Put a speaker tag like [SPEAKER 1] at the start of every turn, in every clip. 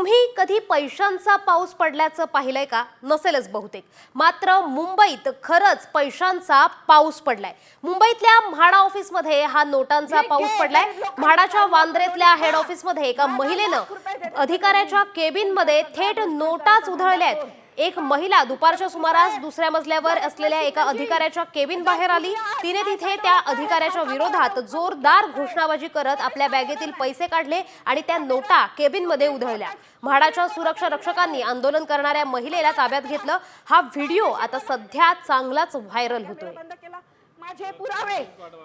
[SPEAKER 1] तुम्ही कधी पैशांचा पाऊस पडल्याचं पाहिलंय का? नसेलच बहुतेक. मात्र मुंबईत खरंच पैशांचा पाऊस पडलाय. मुंबईतल्या म्हाडा ऑफिसमध्ये हा नोटांचा पाऊस पडलाय. म्हाडाच्या वांद्रेतल्या हेड ऑफिसमध्ये एका महिलेनं अधिकाऱ्याच्या केबिनमध्ये थेट नोटाच उधळल्यात. एक महिला दुपारच्या सुमारास दुसऱ्या मजल्यावर असलेल्या एका अधिकाऱ्याच्या केबिन बाहेर आली. तिने तिथे त्या अधिकाऱ्याच्या विरोधात जोरदार घोषणाबाजी करत आपल्या बॅगेतील पैसे काढले आणि त्या नोटा केबिनमध्ये उधळल्या. म्हाडाच्या सुरक्षा रक्षकांनी आंदोलन करणाऱ्या महिलेला ताब्यात घेतलं. हा व्हिडिओ आता सध्या चांगलाच व्हायरल होतोय.
[SPEAKER 2] माझे पुरावे,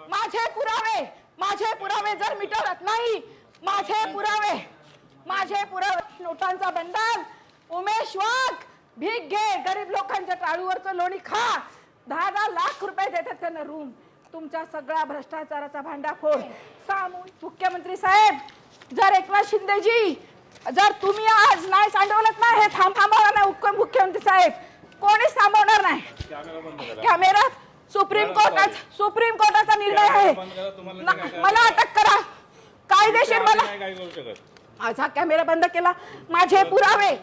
[SPEAKER 2] माझे पुरावे, माझे पुरावे जर मिटवत नाही, माझे पुरावे, माझे पुरावे. नोटांचा बंडल. उमेश वाघ, भीक घे, गरीब लोकांच्या टाळूवरचं लोणी खा. 10-10 लाख रुपये देतात त्यांना रूम. तुमच्या सगळ्या भ्रष्टाचाराचा भांडाफोड. मुख्यमंत्री साहेब, जर एकनाथ शिंदेजी, जर तुम्ही आज नाही सांडवलत ना, हे थांबवणार नाही मुख्यमंत्री साहेब, कोणीच थांबवणार नाही. कॅमेरा सुप्रीम कोर्टाचा निर्णय आहे. मला अटक करा, कायदेशीर. मला माझा कॅमेरा बंद केला. माझे पुरावे.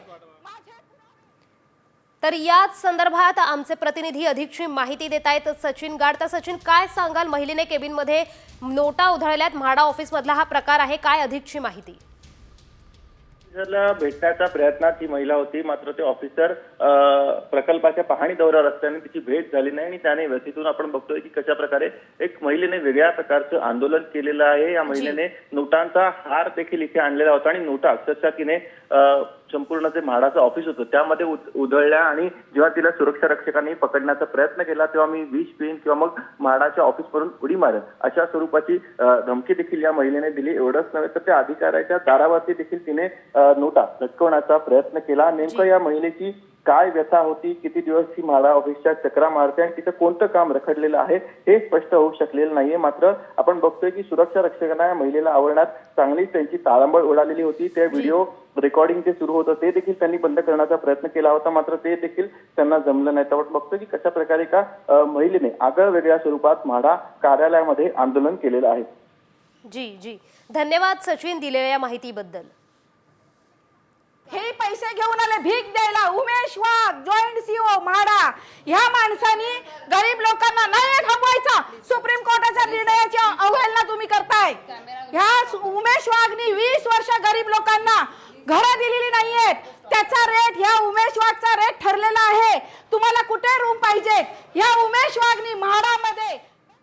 [SPEAKER 1] तर याच संदर्भात आमचे प्रतिनिधी अधिकची माहिती देत आहेत सचिन गाड. तर सचिन, काय सांगाल? महिलेने केबिनमध्ये नोटा उधळल्यात. म्हाडा ऑफिस मधला हा प्रकार आहे, काय अधिकची माहिती?
[SPEAKER 3] भेटण्याच्या प्रयत्नात ही महिला होती, मात्र ते ऑफिसर प्रकल्पाच्या पाहणी दौऱ्यावर असल्याने तिची भेट झाली नाही आणि त्याने व्यथितून आपण बघतोय की कशा प्रकारे एक महिलेने वेगळ्या प्रकारचं आंदोलन केलेलं आहे. या महिलेने नोटांचा हार देखील इथे आणलेला होता आणि नोटा अक्षरशः तिने संपूर्ण जे म्हाडाचं ऑफिस होतं त्यामध्ये उधळल्या आणि जेव्हा तिला सुरक्षा रक्षकांनी पकडण्याचा प्रयत्न केला तेव्हा मी विष पेन किंवा मग म्हाडाच्या ऑफिसवरून उडी मारेन अशा स्वरूपाची धमकी देखील या महिलेने दिली. एवढंच नव्हे तर त्या अधिकाऱ्याच्या दारावरती देखील तिने नोटा लटकवण्याचा प्रयत्न केला. नेमकं या महिलेची काय व्यथा होती, किती दिवस ही म्हाडा ऑफिसच्या चक्रा मारते आणि तिचं कोणतं काम रखडलेलं आहे हे स्पष्ट होऊ शकलेलं नाहीये. मात्र आपण बघतोय की सुरक्षा रक्षकांना या महिलेला आवडण्यात चांगलीच त्यांची ताळंबळ उडालेली होती. ते व्हिडिओ रेकॉर्डिंग जे सुरू होतं ते देखील त्यांनी बंद करण्याचा प्रयत्न केला होता, मात्र ते देखील त्यांना जमलं नाही. तर आपण बघतोय की कशा प्रकारे का महिलेने आगळं वेगळ्या स्वरूपात म्हाडा कार्यालयामध्ये आंदोलन केलेलं आहे.
[SPEAKER 1] जी, धन्यवाद सचिन दिलेल्या माहितीबद्दल.
[SPEAKER 2] हे पैसे घेऊन आले भीक द्यायला. उमेश वाघ, जॉईंट सीओ म्हाडा. ह्या माणसानी गरीब लोकांना नाही थांबवायचा. सुप्रीम कोर्टाच्या निर्णयाची अवहेलना तुम्ही करताय. ह्या उमेश वाघनी 20 वर्ष गरीब लोकांना घरं दिलेली नाहीयेत. त्याचा रेट, ह्या उमेश वाघचा रेट ठरलेला आहे. तुम्हाला कुठे रूम पाहिजे? ह्या उमेश वाघनी म्हाडामध्ये